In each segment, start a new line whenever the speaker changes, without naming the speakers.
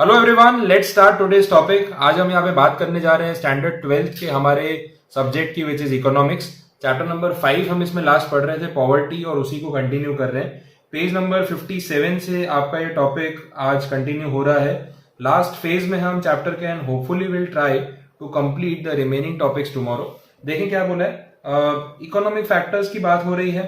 Hello everyone, let's start today's topic. आज हम यहाँ पे बात करने जा रहे हैं स्टैंडर्ड 12th के हमारे सब्जेक्ट की, which is economics. Chapter number 5 हम इसमें लास्ट पढ़ रहे थे, पॉवर्टी, और उसी को कंटिन्यू कर रहे हैं। पेज नंबर 57 से आपका ये टॉपिक आज कंटिन्यू हो रहा है। लास्ट फेज में हम चैप्टर के end hopefully will try to complete the remaining topics tomorrow. देखें क्या बोला है। इकोनॉमिक फैक्टर्स की बात हो रही है।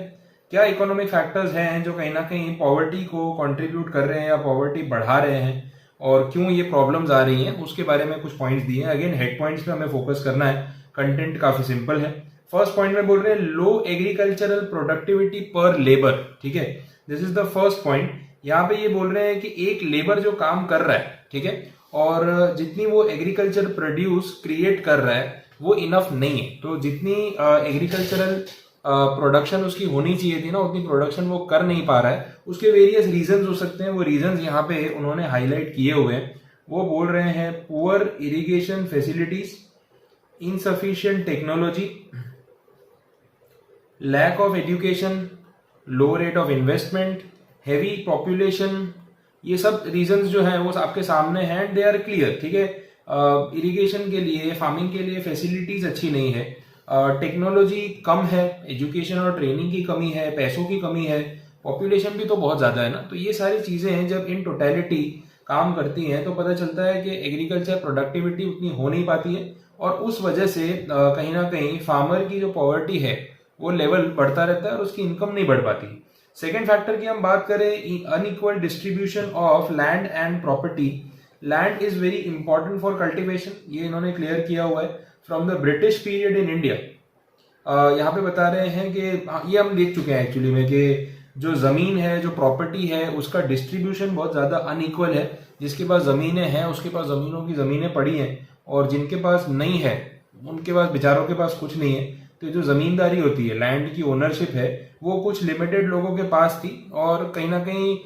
क्या इकोनॉमिक फैक्टर्स हैं जो कहीं ना कहीं पॉवर्टी को कंट्रीब्यूट कर रहे हैं या पॉवर्टी बढ़ा रहे हैं, और क्यों ये प्रॉब्लम्स आ रही हैं, उसके बारे में कुछ पॉइंट्स दिए हैं। अगेन हेड पॉइंट्स पे हमें फोकस करना है, कंटेंट काफी सिंपल है। फर्स्ट पॉइंट में बोल रहे हैं लो एग्रीकल्चरल प्रोडक्टिविटी पर लेबर। ठीक है, this is the first point. यहाँ पे ये बोल रहे हैं कि एक लेबर जो काम कर रहा है, ठीक है, और जितनी वो एग्रीकल्चर प्रोड्यूस क्रिएट कर रहा है वो इनफ नहीं है। तो जितनी एग्रीकल्चरल प्रोडक्शन उसकी होनी चाहिए थी ना, उतनी प्रोडक्शन वो कर नहीं पा रहा है। उसके वेरियस रीजंस हो सकते हैं। वो रीजंस यहाँ पे उन्होंने हाईलाइट किए हुए हैं। वो बोल रहे हैं poor irrigation facilities, insufficient technology, lack of education, low rate of investment, heavy population. ये सब रीजंस जो हैं वो आपके सामने हैं एंड दे आर क्लियर। ठीक है, इरिगेशन के लिए, फार्मिंग के लिए फैसिलिटीज अच्छी नहीं है, टेक्नोलॉजी कम है, एजुकेशन और ट्रेनिंग की कमी है, पैसों की कमी है, पॉपुलेशन भी तो बहुत ज़्यादा है ना। तो ये सारी चीज़ें हैं, जब इन टोटलिटी काम करती हैं तो पता चलता है कि एग्रीकल्चर प्रोडक्टिविटी उतनी हो नहीं पाती है, और उस वजह से कहीं ना कहीं फार्मर की जो पॉवर्टी है वो लेवल बढ़ता रहता है और उसकी इनकम नहीं बढ़ पाती। सेकेंड फैक्टर की हम बात करें, unequal distribution of land and property. Land is very important for cultivation, ये इन्होंने क्लियर किया हुआ है from the British period in India. यहाँ पे बता रहे हैं कि ये हम देख चुके हैं एक्चुअली में कि जो जमीन है, जो प्रॉपर्टी है, उसका डिस्ट्रीब्यूशन बहुत ज्यादा अनइक्वल है। जिसके पास जमीनें हैं उसके पास जमीनों की जमीनें पड़ी हैं, और जिनके पास नहीं है उनके पास, बेचारों के पास कुछ नहीं है। तो जो जमींदारी होती है, लैंड की ओनरशिप है, वो कुछ लिमिटेड लोगों के पास थी, और कहीं ना कहीं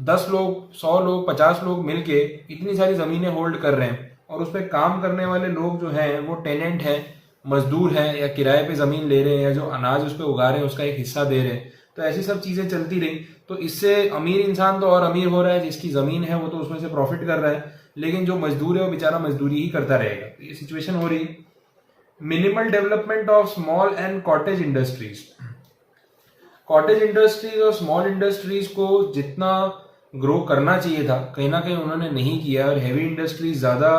10 लोग, 100 लोग, 50 लोग मिलके इतनी सारी जमीनें होल्ड कर रहे हैं, और उस पर काम करने वाले लोग जो हैं वो टेनेंट हैं, मजदूर हैं, या किराए पे जमीन ले रहे हैं, या जो अनाज उस पर उगा रहे हैं उसका एक हिस्सा दे रहे हैं। तो ऐसी सब चीजें चलती रही। तो इससे अमीर इंसान तो और अमीर हो रहा है, जिसकी जमीन है वो तो उसमें से प्रॉफिट कर रहा है, लेकिन जो मजदूर है वो बेचारा मजदूरी ही करता रहेगा। तो ये सिचुएशन हो रही है। Minimal development of small and cottage industries. Cottage industries और स्मॉल इंडस्ट्रीज को जितना ग्रो करना चाहिए था कहीं ना कहीं उन्होंने नहीं किया, और हैवी इंडस्ट्रीज ज्यादा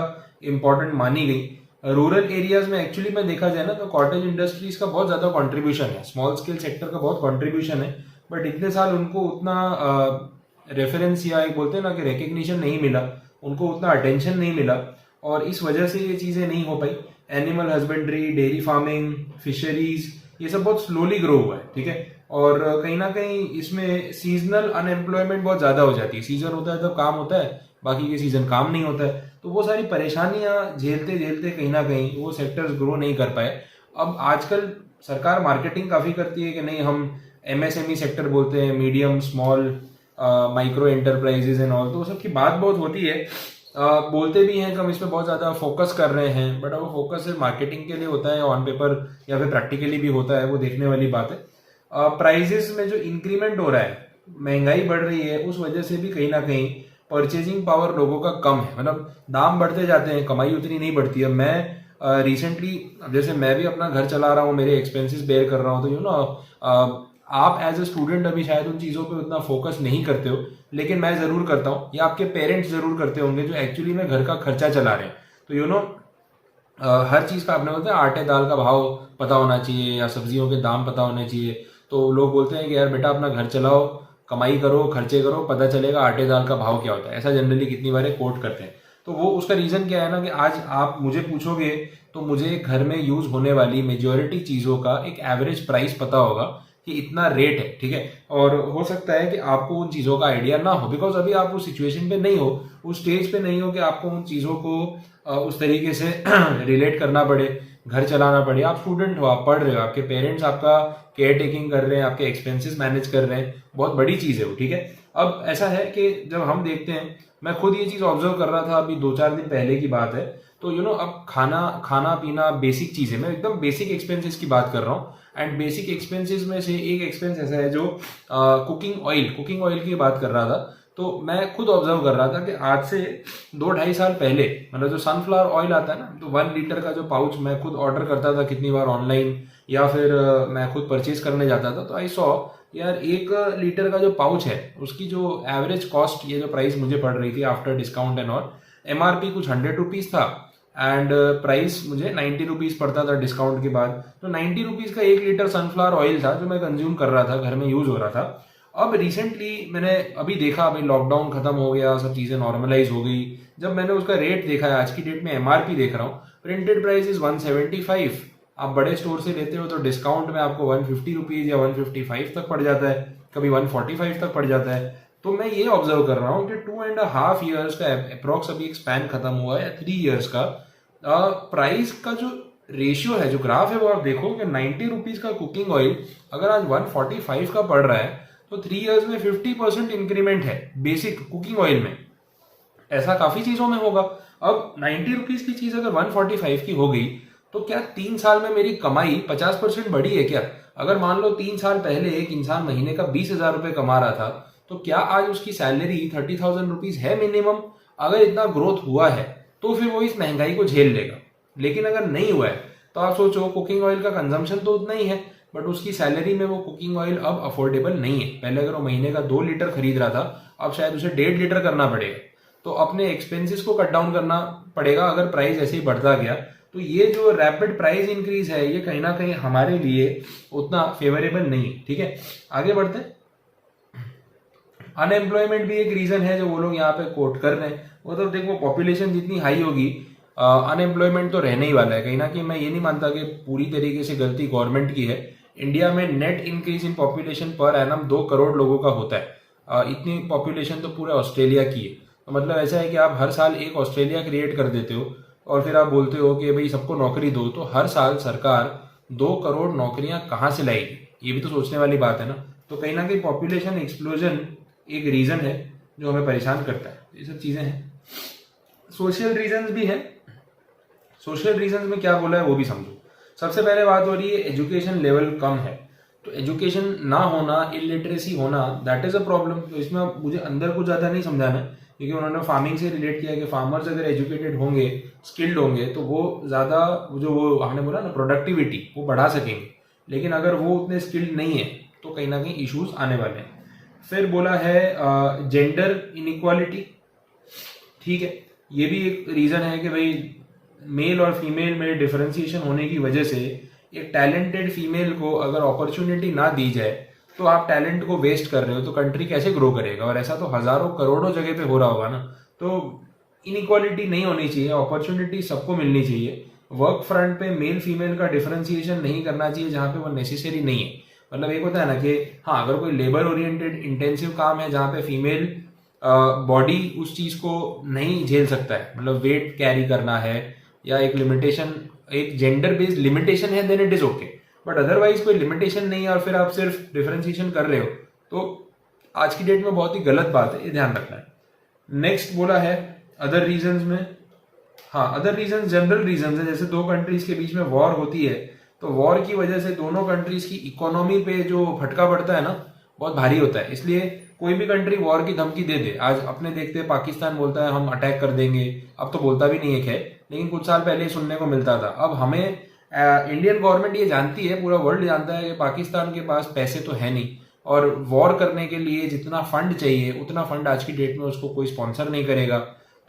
इंपॉर्टेंट मानी गई। रूरल एरियाज में एक्चुअली में देखा जाए ना तो कॉटेज इंडस्ट्रीज का बहुत ज्यादा कंट्रीब्यूशन है, स्मॉल स्केल सेक्टर का बहुत कंट्रीब्यूशन है, बट इतने साल उनको उतना रेफरेंस या एक बोलते हैं ना कि रिकग्निशन नहीं मिला, उनको उतना अटेंशन नहीं मिला, और इस वजह से ये चीजें नहीं हो पाई। Animal husbandry, dairy farming, fisheries, ये सब बहुत स्लोली ग्रो हुआ है। ठीक है, और कहीं ना कहीं इसमें सीजनल अनएम्प्लॉयमेंट बहुत ज्यादा हो जाती है। सीजन होता है तब काम होता है, बाकी के सीजन काम नहीं होता है। तो वो सारी परेशानियां झेलते झेलते कहीं ना कहीं वो सेक्टर्स ग्रो नहीं कर पाए। अब आजकल सरकार मार्केटिंग काफी करती है कि नहीं, हम एमएसएमई सेक्टर बोलते हैं, medium small micro enterprises and all, तो सब की बात बहुत होती है, बोलते भी हैं कि हम इस पर बहुत ज्यादा फोकस कर रहे हैं, बट अब वो फोकस सिर्फ मार्केटिंग के लिए होता है, ऑन पेपर या फिर प्रैक्टिकली भी होता है, वो देखने वाली बात है। प्राइजेस में जो इंक्रीमेंट हो रहा है, महंगाई बढ़ रही है, उस वजह से भी कहीं ना कहीं परचेजिंग पावर लोगों का कम है, मतलब दाम बढ़ते जाते हैं, कमाई उतनी नहीं बढ़ती है। मैं रिसेंटली जैसे मैं भी अपना घर चला रहा हूँ, मेरे एक्सपेंसेस बेयर कर रहा हूँ, तो यू नो आप एज ए स्टूडेंट अभी शायद उन चीज़ों पे उतना फोकस नहीं करते हो, लेकिन मैं ज़रूर करता हूँ, या आपके पेरेंट्स ज़रूर करते होंगे जो एक्चुअली में घर का खर्चा चला रहे हैं। तो यू नो हर चीज़ का आपने बोलते हैं आटे दाल का भाव पता होना चाहिए, या सब्जियों के दाम पता होने चाहिए। तो लोग बोलते हैं कि यार बेटा अपना घर चलाओ, कमाई करो, खर्चे करो, पता चलेगा आटे दाल का भाव क्या होता है। ऐसा जनरली कितनी बार कोट करते हैं। तो वो उसका रीजन क्या है ना कि आज आप मुझे पूछोगे तो मुझे घर में यूज होने वाली मेजोरिटी चीजों का एक एवरेज प्राइस पता होगा कि इतना रेट है। ठीक है, और हो सकता है कि आपको उन चीजों का आइडिया ना हो, बिकॉज अभी आप उस सिचुएशन पे नहीं हो, उस स्टेज पे नहीं हो कि आपको उन चीजों को उस तरीके से रिलेट करना पड़े, घर चलाना पड़े। आप स्टूडेंट हो, आप पढ़ रहे हो, आपके पेरेंट्स आपका केयर टेकिंग कर रहे हैं, आपके एक्सपेंसेस मैनेज कर रहे हैं, बहुत बड़ी चीज है वो। ठीक है, अब ऐसा है कि जब हम देखते हैं, मैं खुद ये चीज ऑब्जर्व कर रहा था, अभी 2-4 दिन पहले की बात है, तो यू नो अब खाना पीना बेसिक चीज है, मैं एकदम बेसिक एक्सपेंसेस की बात कर रहा हूँ। एंड बेसिक एक्सपेंसेस में से एक एक्सपेंस ऐसा है जो कुकिंग ऑयल की बात कर रहा था। तो मैं खुद ऑब्जर्व कर रहा था कि आज से 2-2.5 साल पहले मतलब जो सनफ्लावर ऑयल आता है ना, तो 1 लीटर का जो पाउच मैं खुद ऑर्डर करता था कितनी बार ऑनलाइन, या फिर मैं खुद परचेज करने जाता था, तो आई सॉ यार 1 लीटर का जो पाउच है उसकी जो एवरेज कॉस्ट, ये जो प्राइस मुझे पड़ रही थी after discount and all, MRP कुछ 100 रुपीज था एंड प्राइस मुझे 90 रुपीज पड़ता था डिस्काउंट के बाद। तो 90 रुपीज का 1 लीटर सनफ्लावर ऑयल था जो मैं कंज्यूम कर रहा था, घर में यूज हो रहा था। अब रिसेंटली मैंने अभी देखा, अभी लॉकडाउन खत्म हो गया, सब चीजें नॉर्मलाइज हो गई, जब मैंने उसका रेट देखा है, आज की डेट में एमआरपी देख रहा हूँ, प्रिंटेड प्राइस इज 175। आप बड़े स्टोर से लेते हो तो डिस्काउंट में आपको 150 रुपीज या 155 तक पड़ जाता है, कभी 145 तक पड़ जाता है। तो मैं ये ऑब्जर्व कर रहा हूँ कि 2.5 ईयर्स का अप्रोक्स अभी एक स्पैन खत्म हुआ है, या 3 ईयर्स का प्राइस का जो रेशियो है, जो ग्राफ है, वो आप देखो कि 90 रुपीज का कुकिंग ऑयल अगर आज 145 का पड़ रहा है, तो 3 ईयर्स में 50% इंक्रीमेंट है बेसिक कुकिंग ऑयल में। ऐसा काफी चीजों में होगा। अब 90 रुपीज की चीज अगर 145 की हो गई, तो क्या 3 साल में मेरी कमाई 50% बढ़ी है क्या? अगर मान लो 3 साल पहले एक इंसान महीने का 20,000 रुपए कमा रहा था, तो क्या आज उसकी सैलरी 30,000 रुपीज है मिनिमम? अगर इतना ग्रोथ हुआ है तो फिर वो इस महंगाई को झेल लेगा। लेकिन अगर नहीं हुआ है, तो आप सोचो कुकिंग ऑयल का कंजम्पशन तो उतना ही है, बट उसकी सैलरी में वो कुकिंग ऑयल अब अफोर्डेबल नहीं है। पहले अगर वो महीने का 2 लीटर खरीद रहा था, अब शायद उसे 1.5 लीटर करना पड़ेगा। तो अपने एक्सपेंसेस को कट डाउन करना पड़ेगा अगर प्राइस ऐसे ही बढ़ता गया। तो ये जो रैपिड प्राइस इंक्रीज है, ये कहीं ना कहीं हमारे लिए उतना फेवरेबल नहीं है। ठीक है, आगे बढ़ते हैं। अनएम्प्लॉयमेंट भी एक रीजन है जो वो लोग यहाँ पे कोट कर रहे हैं। वो तो देखो, पॉपुलेशन जितनी हाई होगी, अनएम्प्लॉयमेंट तो रहने ही वाला है कहीं ना कहीं। मैं ये नहीं मानता कि पूरी तरीके से गलती गवर्नमेंट की है। इंडिया में net increase in population per annum 2 crore लोगों का होता है। इतनी पॉपुलेशन तो पूरे ऑस्ट्रेलिया की है। तो मतलब ऐसा है कि आप हर साल एक ऑस्ट्रेलिया क्रिएट कर देते हो और फिर आप बोलते हो कि भाई सबको नौकरी दो, तो हर साल सरकार 2 करोड़ नौकरियां कहाँ से लाएगी? ये भी तो सोचने वाली बात है ना। तो कहीं ना कहीं पॉपुलेशन एक्सप्लोजन एक रीजन है जो हमें परेशान करता है। ये सब चीजें हैं। सोशल रीजंस भी हैं। सोशल रीजंस में क्या बोला है वो भी समझो। सबसे पहले बात हो रही है एजुकेशन लेवल कम है। तो एजुकेशन ना होना, इलिटरेसी होना, दैट इज अ प्रॉब्लम। तो इसमें मुझे अंदर कुछ ज्यादा नहीं समझाना है, क्योंकि उन्होंने फार्मिंग से रिलेट किया कि फार्मर्स अगर एजुकेटेड होंगे, स्किल्ड होंगे, तो वो ज्यादा जो वो हमने बोला ना प्रोडक्टिविटी, वो बढ़ा सकेंगे। लेकिन अगर वो उतने स्किल्ड नहीं है तो कहीं ना कहीं इश्यूज आने वाले हैं। फिर बोला है जेंडर इनइक्वालिटी। ठीक है, ये भी एक रीजन है कि भाई मेल और फीमेल में डिफरेंशिएशन होने की वजह से एक टैलेंटेड फीमेल को अगर अपॉर्चुनिटी ना दी जाए, तो आप टैलेंट को वेस्ट कर रहे हो, तो कंट्री कैसे ग्रो करेगा? और ऐसा तो हजारों करोड़ों जगह पे हो रहा होगा ना। तो इनइक्वालिटी नहीं होनी चाहिए, अपॉर्चुनिटी सबको मिलनी चाहिए। वर्क फ्रंट पे मेल फीमेल का डिफरेंशिएशन नहीं करना चाहिए जहां पे वो नेसेसरी नहीं है। मतलब एक होता है ना कि हाँ, अगर कोई लेबर ओरिएंटेड इंटेंसिव काम है जहां पे फीमेल बॉडी उस चीज को नहीं झेल सकता है, मतलब वेट कैरी करना है या एक लिमिटेशन, एक जेंडर बेस्ड लिमिटेशन है, then it is okay. But otherwise कोई लिमिटेशन नहीं है और फिर आप सिर्फ डिफरेंशिएशन कर रहे हो, तो आज की डेट में बहुत ही गलत बात है, ये ध्यान रखना है। नेक्स्ट बोला है अदर रीजंस में। हाँ, अदर रीजन जनरल रीजन है। जैसे 2 कंट्रीज के बीच में वॉर होती है, तो वॉर की वजह से दोनों कंट्रीज की इकोनॉमी पे जो फटका पड़ता है ना, बहुत भारी होता है। इसलिए कोई भी कंट्री वॉर की धमकी दे दे, आज अपने देखते हैं पाकिस्तान बोलता है हम अटैक कर देंगे, अब तो बोलता भी नहीं है खैर, लेकिन कुछ साल पहले सुनने को मिलता था। अब हमें इंडियन गवर्नमेंट ये जानती है, पूरा वर्ल्ड जानता है कि पाकिस्तान के पास पैसे तो है नहीं, और वॉर करने के लिए जितना फंड चाहिए उतना फंड आज की डेट में उसको कोई स्पॉन्सर नहीं करेगा।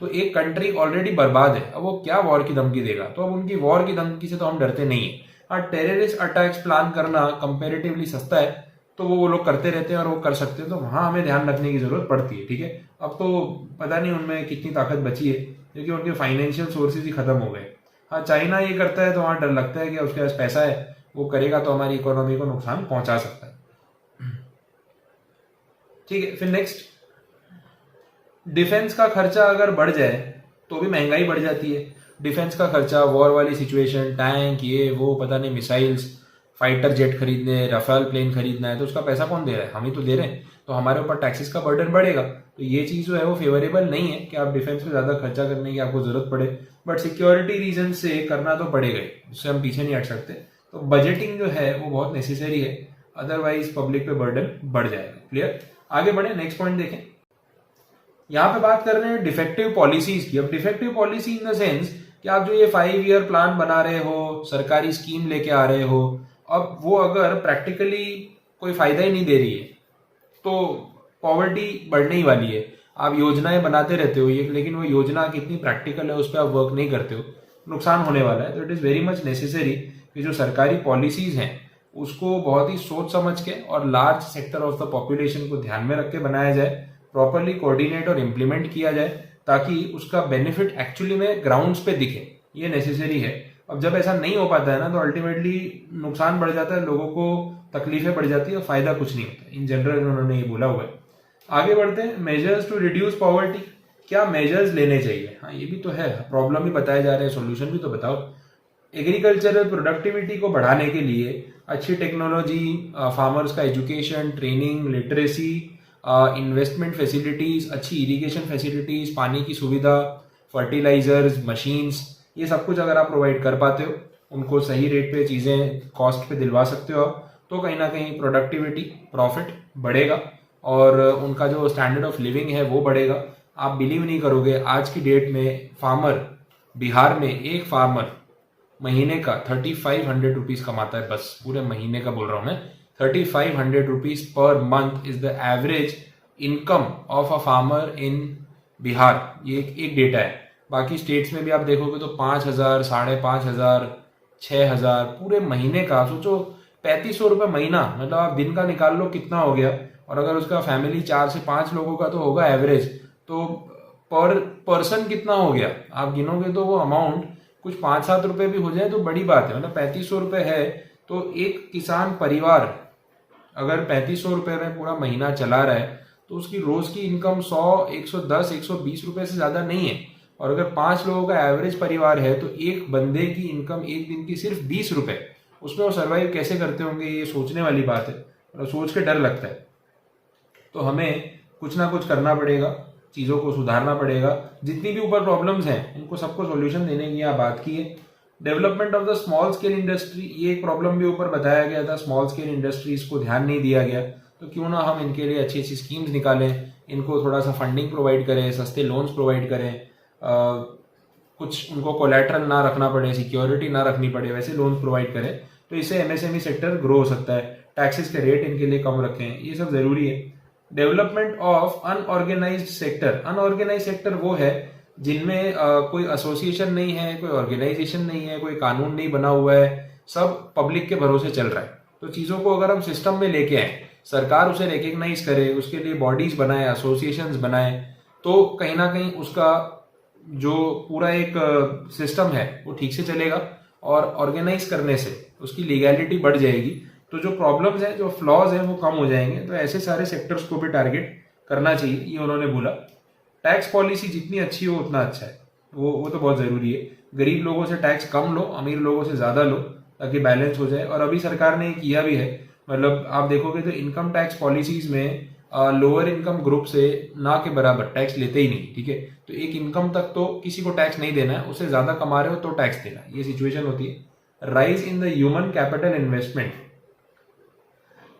तो एक कंट्री ऑलरेडी बर्बाद है, अब वो क्या वॉर की धमकी देगा? तो अब उनकी वॉर की धमकी से तो हम डरते नहीं है। हाँ, टेररिस्ट अटैक्स प्लान करना कंपेरेटिवली सस्ता है, तो वो लोग करते रहते हैं और वो कर सकते हैं, तो वहां हमें ध्यान रखने की जरूरत पड़ती है। ठीक है, अब तो पता नहीं उनमें कितनी ताकत बची है, क्योंकि उनके फाइनेंशियल सोर्सेज ही खत्म हो गए। हाँ, चाइना ये करता है तो वहां डर लगता है कि उसके पास पैसा है, वो करेगा तो हमारी इकोनॉमी को नुकसान पहुंचा सकता है। ठीक है, फिर नेक्स्ट, डिफेंस का खर्चा अगर बढ़ जाए तो भी महंगाई बढ़ जाती है। डिफेंस का खर्चा, वॉर वाली सिचुएशन, टैंक, ये वो पता नहीं, मिसाइल्स, फाइटर जेट खरीदने, राफेल प्लेन खरीदना है, तो उसका पैसा कौन दे रहा है? हम ही तो दे रहे हैं। तो हमारे ऊपर टैक्सेस का बर्डन बढ़ेगा। तो ये चीज जो है वो फेवरेबल नहीं है कि आप डिफेंस पे ज्यादा खर्चा करने की आपको जरूरत पड़े, बट सिक्योरिटी रीजन से करना तो पड़ेगा ही, उससे हम पीछे नहीं हट सकते। तो बजटिंग जो है वो बहुत नेसेसरी है, अदरवाइज पब्लिक पे बर्डन बढ़ जाएगा। क्लियर? आगे बढ़े, नेक्स्ट पॉइंट देखें। यहाँ पे बात कर रहे हैं डिफेक्टिव पॉलिसीज की। अब defective policy in the sense कि आप जो ये 5 ईयर प्लान बना रहे हो, सरकारी स्कीम लेके आ रहे हो, अब वो अगर प्रैक्टिकली कोई फायदा ही नहीं दे रही है तो पॉवर्टी बढ़ने ही वाली है। आप योजनाएं बनाते रहते हो ये, लेकिन वो योजना कितनी प्रैक्टिकल है उस पर आप वर्क नहीं करते हो, नुकसान होने वाला है। तो it is very much necessary कि जो सरकारी पॉलिसीज हैं उसको बहुत ही सोच समझ के और large sector of the population को ध्यान में रख के बनाया जाए, प्रॉपरली कोऑर्डिनेट और इम्प्लीमेंट किया जाए, ताकि उसका बेनिफिट एक्चुअली में ग्राउंड्स पे दिखे। ये नेसेसरी है। अब जब ऐसा नहीं हो पाता है ना, तो अल्टीमेटली नुकसान बढ़ जाता है, लोगों को तकलीफें बढ़ जाती है और फायदा कुछ नहीं होता। इन जनरल उन्होंने ये बोला हुआ है। आगे बढ़ते हैं, मेजर्स टू रिड्यूस पॉवर्टी। क्या मेजर्स लेने चाहिए? हाँ, ये भी तो है, प्रॉब्लम भी बताए जा रहे हैं, सोल्यूशन भी तो बताओ। एग्रीकल्चरल प्रोडक्टिविटी को बढ़ाने के लिए अच्छी टेक्नोलॉजी, फार्मर्स का education, training, literacy, investment facilities, अच्छी इरिगेशन फैसिलिटीज, पानी की सुविधा, फर्टिलाइजर्स, मशीन्स, ये सब कुछ अगर आप प्रोवाइड कर पाते हो, उनको सही रेट पे चीज़ें कॉस्ट पे दिलवा सकते हो, तो कहीं ना कहीं प्रोडक्टिविटी, प्रॉफिट बढ़ेगा और उनका जो स्टैंडर्ड ऑफ लिविंग है वो बढ़ेगा। आप बिलीव नहीं करोगे, आज की डेट में फार्मर, बिहार में एक फार्मर महीने का 3500 रुपीज कमाता है, बस पूरे महीने का बोल रहा हूँ मैं। 3500 rupees per month is the average income of a farmer in Bihar. ये एक डेटा है। बाकी स्टेट्स में भी आप देखोगे तो 5000, 5500, 6000 पूरे महीने का। सोचो 3500 रुपये महीना, मतलब आप दिन का निकाल लो कितना हो गया। और अगर उसका फैमिली 4 से 5 लोगों का तो होगा एवरेज, तो पर पर्सन कितना हो गया आप गिनोगे तो वो अमाउंट कुछ 5-7 रुपए भी हो जाए तो बड़ी बात है। मतलब 3500 रुपये है तो एक किसान परिवार अगर 3500 रुपये में पूरा महीना चला रहा है तो उसकी रोज की इनकम 100, 110, 120 रुपये से ज्यादा नहीं है। और अगर 5 लोगों का एवरेज परिवार है तो एक बंदे की इनकम एक दिन की सिर्फ 20 रुपये, उसमें वो सर्वाइव कैसे करते होंगे, ये सोचने वाली बात है और सोच के डर लगता है। तो हमें कुछ ना कुछ करना पड़ेगा, चीज़ों को सुधारना पड़ेगा। जितनी भी ऊपर प्रॉब्लम्स हैं उनको सबको सॉल्यूशन देने की यहाँ बात की है। Development of the small scale industry, ये एक प्रॉब्लम भी ऊपर बताया गया था। स्मॉल स्केल इंडस्ट्रीज को ध्यान नहीं दिया गया, तो क्यों ना हम इनके लिए अच्छी अच्छी स्कीम्स निकालें, इनको थोड़ा सा फंडिंग प्रोवाइड करें, सस्ते लोन्स प्रोवाइड करें, कुछ उनको कोलैटरल ना रखना पड़े, सिक्योरिटी ना रखनी पड़े, वैसे लोन्स प्रोवाइड करें। तो इससे एमएसएमई सेक्टर ग्रो हो सकता है। टैक्सेस के रेट इनके लिए कम रखें, ये सब जरूरी है। Development of unorganised sector. Unorganise sector वो है जिनमें कोई एसोसिएशन नहीं है, कोई ऑर्गेनाइजेशन नहीं है, कोई कानून नहीं बना हुआ है, सब पब्लिक के भरोसे चल रहा है। तो चीज़ों को अगर हम सिस्टम में लेके आए, सरकार उसे रिकग्नाइज करे, उसके लिए बॉडीज बनाए, एसोसिएशंस बनाए, तो कहीं ना कहीं उसका जो पूरा एक सिस्टम है वो ठीक से चलेगा और ऑर्गेनाइज करने से उसकी लीगैलिटी बढ़ जाएगी। तो जो प्रॉब्लम्स हैं, जो फ्लॉज हैं, वो कम हो जाएंगे। तो ऐसे सारे सेक्टर्स को भी टारगेट करना चाहिए, ये उन्होंने बोला। टैक्स पॉलिसी जितनी अच्छी हो उतना अच्छा है, वो तो बहुत ज़रूरी है। गरीब लोगों से टैक्स कम लो, अमीर लोगों से ज़्यादा लो, ताकि बैलेंस हो जाए। और अभी सरकार ने किया भी है, मतलब आप देखोगे तो इनकम टैक्स पॉलिसीज में लोअर इनकम ग्रुप से ना के बराबर टैक्स लेते ही नहीं, ठीक है। तो एक इनकम तक तो किसी को टैक्स नहीं देना है, उससे ज़्यादा कमा रहे हो तो टैक्स देना है, ये सिचुएशन होती है। Rise in the human capital investment.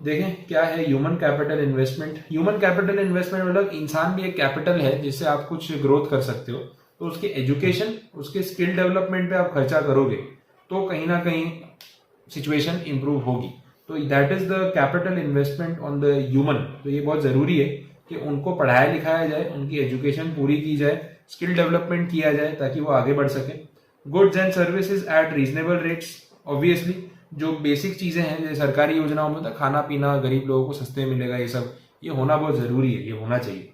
देखें क्या है human capital investment. Human capital investment मतलब इंसान भी एक कैपिटल है जिससे आप कुछ ग्रोथ कर सकते हो। तो उसके एजुकेशन, उसके स्किल डेवलपमेंट पे आप खर्चा करोगे तो कहीं ना कहीं सिचुएशन इंप्रूव होगी। तो that is the capital investment on the human. तो ये बहुत ज़रूरी है कि उनको पढ़ाया लिखाया जाए, उनकी एजुकेशन पूरी की जाए, स्किल डेवलपमेंट किया जाए ताकि वो आगे बढ़ सके। Goods and services at reasonable rates. Obviously जो बेसिक चीज़ें हैं जैसे सरकारी योजनाओं में तो खाना पीना गरीब लोगों को सस्ते मिलेगा, ये सब ये होना बहुत ज़रूरी है, ये होना चाहिए।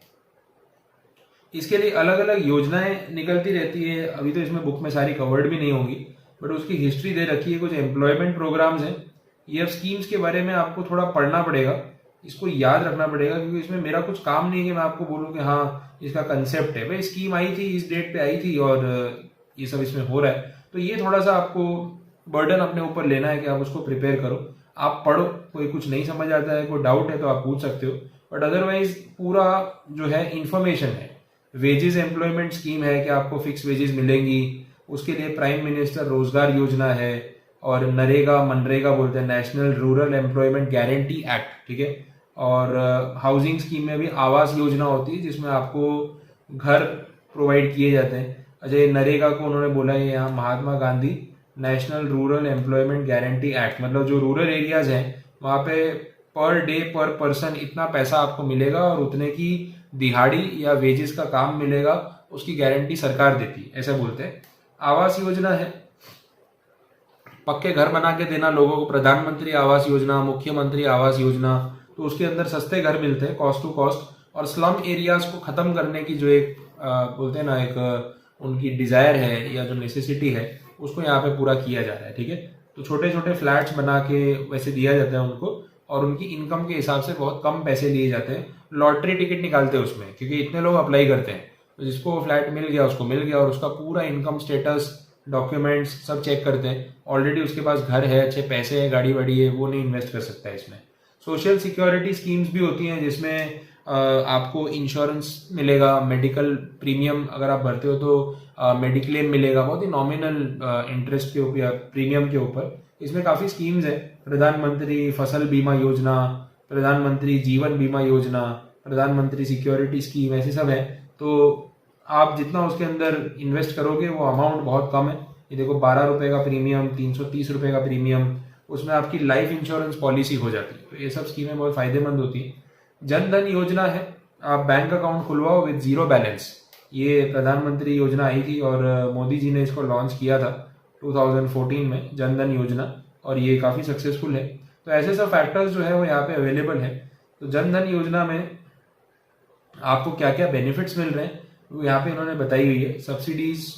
इसके लिए अलग अलग योजनाएं निकलती रहती है। अभी तो इसमें बुक में सारी कवर्ड भी नहीं होंगी, बट उसकी हिस्ट्री दे रखी है। कुछ एम्प्लॉयमेंट प्रोग्राम्स हैं, ये स्कीम्स के बारे में आपको थोड़ा पढ़ना पड़ेगा, इसको याद रखना पड़ेगा, क्योंकि इसमें मेरा कुछ काम नहीं है कि मैं आपको बोलूँ कि हाँ इसका कंसेप्ट है, भाई स्कीम आई थी, इस डेट पे आई थी और ये सब इसमें हो रहा है। तो ये थोड़ा सा आपको बर्डन अपने ऊपर लेना है कि आप उसको प्रिपेयर करो, आप पढ़ो। कोई कुछ नहीं समझ आता है, कोई डाउट है तो आप पूछ सकते हो, बट अदरवाइज पूरा जो है इंफॉर्मेशन है। वेजेस एम्प्लॉयमेंट स्कीम है कि आपको फिक्स वेजेस मिलेंगी, उसके लिए प्राइम मिनिस्टर रोजगार योजना है, और नरेगा, मनरेगा बोलते हैं, national rural employment guarantee act, ठीक है। और हाउसिंग स्कीम में भी आवास योजना होती है जिसमें आपको घर प्रोवाइड किए जाते हैं। अच्छा, ये नरेगा को उन्होंने बोला है यहाँ Mahatma Gandhi national rural employment guarantee act, मतलब जो रूरल एरियाज हैं वहाँ पे पर डे पर पर्सन इतना पैसा आपको मिलेगा और उतने की दिहाड़ी या वेजेस का काम मिलेगा, उसकी गारंटी सरकार देती है, ऐसे बोलते हैं। आवास योजना है, पक्के घर बना के देना लोगों को, प्रधानमंत्री आवास योजना, मुख्यमंत्री आवास योजना, तो उसके अंदर सस्ते घर मिलते हैं कॉस्ट टू कॉस्ट। और स्लम एरियाज को खत्म करने की जो एक बोलते हैं ना, एक उनकी डिजायर है या जो नेसेसिटी है, उसको यहाँ पे पूरा किया जा रहा है। ठीक है, तो छोटे छोटे फ्लैट्स बना के वैसे दिया जाता है उनको, और उनकी इनकम के हिसाब से बहुत कम पैसे लिए जाते हैं। लॉटरी टिकट निकालते हैं उसमें, क्योंकि इतने लोग अप्लाई करते हैं, तो जिसको फ्लैट मिल गया उसको मिल गया, और उसका पूरा इनकम स्टेटस डॉक्यूमेंट्स सब चेक करते हैं। ऑलरेडी उसके पास घर है, अच्छे पैसे हैं, गाड़ी वाड़ी है, वो नहीं इन्वेस्ट कर सकता है इसमें। सोशल सिक्योरिटी स्कीम्स भी होती हैं जिसमें आपको इंश्योरेंस मिलेगा, मेडिकल प्रीमियम अगर आप भरते हो तो मेडिक्लेम मिलेगा, बहुत ही नॉमिनल इंटरेस्ट के ऊपर या प्रीमियम के ऊपर। इसमें काफ़ी स्कीम्स है, प्रधानमंत्री फसल बीमा योजना, प्रधानमंत्री जीवन बीमा योजना, प्रधानमंत्री सिक्योरिटी स्कीम, ऐसे सब है। तो आप जितना उसके अंदर इन्वेस्ट करोगे वो अमाउंट बहुत कम है। ये देखो 12 रुपए का प्रीमियम, 330 रुपए का प्रीमियम, उसमें आपकी लाइफ इंश्योरेंस पॉलिसी हो जाती है। तो ये सब स्कीमें बहुत फायदेमंद होती हैं। जन धन योजना है, आप बैंक अकाउंट खुलवाओ विद जीरो बैलेंस। ये प्रधानमंत्री योजना आई थी और मोदी जी ने इसको लॉन्च किया था 2014 में, जन धन योजना, और ये काफ़ी सक्सेसफुल है। तो ऐसे सब फैक्टर्स जो है वो यहाँ पे अवेलेबल है। तो जन धन योजना में आपको क्या क्या बेनिफिट्स मिल रहे हैं वो यहाँ पे इन्होंने बताई हुई है। सब्सिडीज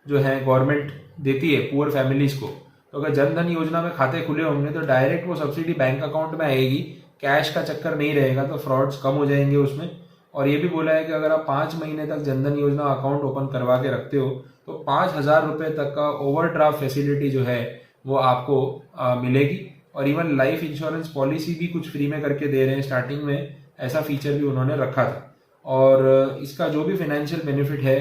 जो है गवर्नमेंट देती है पुअर फैमिलीज को, तो अगर जन धन योजना में खाते खुले होंगे तो डायरेक्ट वो सब्सिडी बैंक अकाउंट में आएगी, कैश का चक्कर नहीं रहेगा, तो फ्रॉड्स कम हो जाएंगे उसमें। और ये भी बोला है कि अगर आप 5 महीने तक जन धन योजना अकाउंट ओपन करवा के रखते हो तो 5,000 रुपये तक का ओवरड्राफ्ट फैसिलिटी जो है वो आपको मिलेगी। और इवन लाइफ इंश्योरेंस पॉलिसी भी कुछ फ्री में करके दे रहे हैं स्टार्टिंग में, ऐसा फीचर भी उन्होंने रखा था। और इसका जो भी फाइनेंशियल बेनिफिट है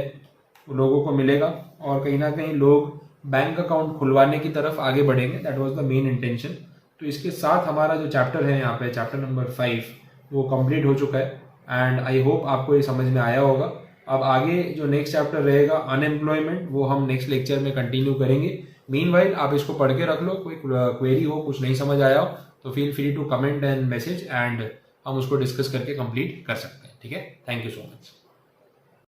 वो लोगों को मिलेगा, और कहीं ना कहीं लोग बैंक अकाउंट खुलवाने की तरफ आगे बढ़ेंगे। That was the main intention. तो इसके साथ हमारा जो चैप्टर है यहाँ पे, चैप्टर नंबर 5, वो कंप्लीट हो चुका है। एंड आई होप आपको ये समझ में आया होगा। अब आगे जो नेक्स्ट चैप्टर रहेगा अनएम्प्लॉयमेंट, वो हम नेक्स्ट लेक्चर में कंटिन्यू करेंगे। मीनवाइल आप इसको पढ़ के रख लो, कोई क्वेरी हो, कुछ नहीं समझ आया हो तो feel free to comment and message, and हम उसको डिस्कस करके कंप्लीट कर सकते हैं। ठीक है, थैंक यू सो मच।